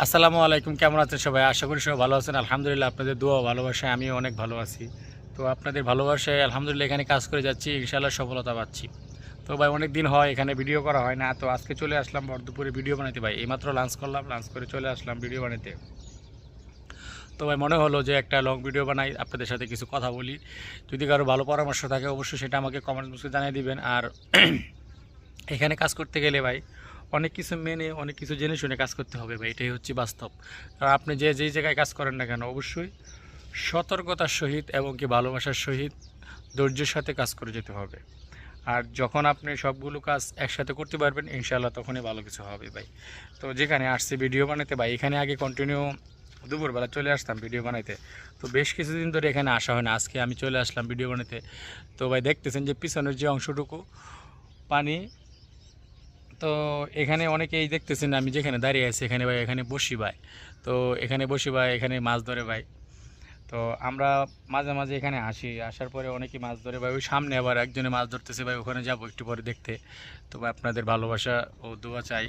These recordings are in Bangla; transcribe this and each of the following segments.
আসসালামু আলাইকুম, কেমন আছেন সবাই? আশা করি সবাই ভালো আছেন। আলহামদুলিল্লাহ আপনাদের দোয়া ও ভালোবাসায় আমিও অনেক ভালো আছি। তো আপনাদের ভালোবাসায় আলহামদুলিল্লাহ এখানে কাজ করে যাচ্ছি, ইনশাআল্লাহ সফলতা পাচ্ছি। তো ভাই অনেক দিন হয় এখানে ভিডিও করা হয় না, তো আজকে চলে আসলাম দুপুরে ভিডিও বানাইতে। ভাই এইমাত্র লাঞ্চ করলাম, লাঞ্চ করে চলে আসলাম ভিডিও বানাইতে। তো ভাই মনে হলো যে একটা লং ভিডিও বানাই, আপনাদের সাথে কিছু কথা বলি। যদি কারো ভালো পরামর্শ থাকে অবশ্যই সেটা আমাকে কমেন্ট বক্সে জানিয়ে দিবেন। আর এখানে কাজ করতে গেলে ভাই অনেক কিছু মেনে অনেক কিছু জেনে শুনে কাজ করতে হবে ভাই, এটাই হচ্ছে বাস্তব। আর আপনি যেই জায়গায় কাজ করেন না কেন অবশ্যই সতর্কতার সহিত এবং কি ভালোবাসার সহিত ধৈর্যের সাথে কাজ করে যেতে হবে। আর যখন আপনি সবগুলো কাজ একসাথে করতে পারবেন ইনশাআল্লাহ তখনই ভালো কিছু হবে ভাই। তো যেখানে আসছি ভিডিও বানাতে ভাই, এখানে আগে কন্টিনিউ দুপুরবেলা চলে আসতাম ভিডিও বানাইতে। তো বেশ কিছুদিন ধরে এখানে আসা হয় না, আজকে আমি চলে আসলাম ভিডিও বানাতে। তো ভাই দেখতেছেন যে পিছনের যে অংশটুকু পানি, তো এখানে অনেকেই দেখতেছেন আমি যেখানে দাঁড়িয়ে আছি এখানে ভাই, এখানে বসি ভাই। তো এখানে বসি ভাই, এখানে মাছ ধরে ভাই। তো আমরা মাঝে মাঝে এখানে আসি, আসার পরে অনেকেই মাছ ধরে ভাই। ওই সামনে আবার একজনে মাছ ধরতেছে ভাই, ওখানে যাবো একটু পরে দেখতে। তো ভাই আপনাদের ভালোবাসা ও দোয়া চাই,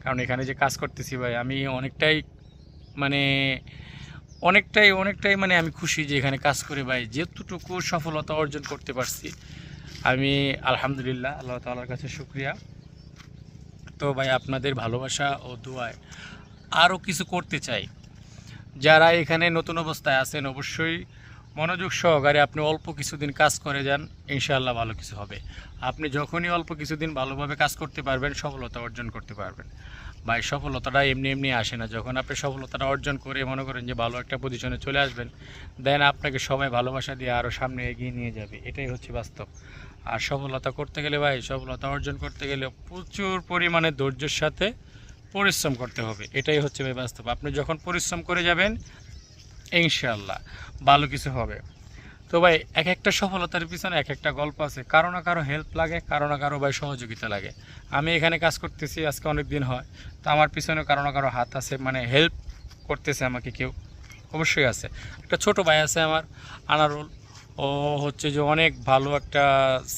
কারণ এখানে যে কাজ করতেছি ভাই আমি অনেকটাই মানে অনেকটাই মানে আমি খুশি যে এখানে কাজ করে ভাই যেতটুকু সফলতা অর্জন করতে পারছি আমি আলহামদুলিল্লাহ, আল্লাহ তাআলার কাছে শুকরিয়া। তো ভাই আপনাদের ভালোবাসা ও দোয়ায় আরও কিছু করতে চাই। যারা এখানে নতুন অবস্থায় আছেন অবশ্যই মনোযোগ সহকারে আপনি অল্প কিছুদিন কাজ করে যান, ইনশাআল্লাহ ভালো কিছু হবে। আপনি যখনই অল্প কিছুদিন ভালোভাবে কাজ করতে পারবেন সফলতা অর্জন করতে পারবেন ভাই। সফলতাটা এমনি এমনি আসে না। যখন আপনি সফলতাটা অর্জন করে মনে করেন যে ভালো একটা পজিশনে চলে আসবেন, দেন আপনাকে সবাই ভালোবাসা দিয়ে আরও সামনে এগিয়ে নিয়ে যাবে, এটাই হচ্ছে বাস্তব। আর সফলতা করতে গেলে ভাই, সফলতা অর্জন করতে গেলে প্রচুর পরিমাণে ধৈর্যের সাথে পরিশ্রম করতে হবে, এটাই হচ্ছে ভাই বাস্তব। আপনি যখন পরিশ্রম করে যাবেন ইনশাআল্লাহ ভালো কিছু হবে। তো ভাই এক একটা সফলতার পিছনে এক একটা গল্প আছে, কারো না কারো হেল্প লাগে, কারো না কারো ভাই সহযোগিতা লাগে। আমি এখানে কাজ করতেছি আজকে অনেক দিন হয়, তো আমার পিছনে কারো না কারো হাত আছে, মানে হেল্প করতেছে আমাকে কেউ, অবশ্যই আছে। একটা ছোট ভাই আছে আমার, আনারুল। ও হচ্ছে যে অনেক ভালো একটা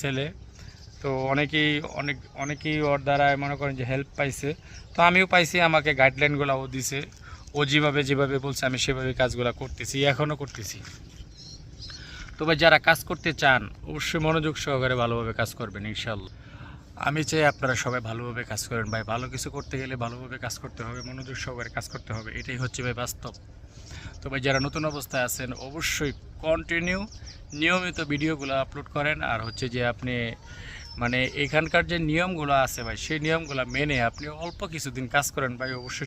ছেলে। তো অনেকেই ওর দ্বারা মনে করেন যে হেল্প পাইছে। তো আমিও পাইছি, আমাকে গাইডলাইনগুলো ও দিছে। ও যেভাবে যেভাবে বলছে আমি সেভাবে কাজগুলো করতেছি, এখনও করতেছি। তো ভাই যারা কাজ করতে চান অবশ্যই মনোযোগ সহকারে ভালোভাবে কাজ করবেন ইনশাল্লাহ। আমি চাই আপনারা সবাই ভালোভাবে কাজ করেন ভাই। ভালো কিছু করতে গেলে ভালোভাবে কাজ করতে হবে, মনোযোগ সহকারে কাজ করতে হবে, এটাই হচ্ছে ভাই বাস্তব। তো ভাই যারা নতুন অবস্থায় আছেন অবশ্যই কন্টিনিউ নিয়মিত ভিডিওগুলো আপলোড করেন। আর হচ্ছে যে আপনি মানে এখানকার যে নিয়মগুলো আছে ভাই, সেই নিয়মগুলো মেনে আপনি অল্প কিছুদিন কাজ করেন ভাই, অবশ্যই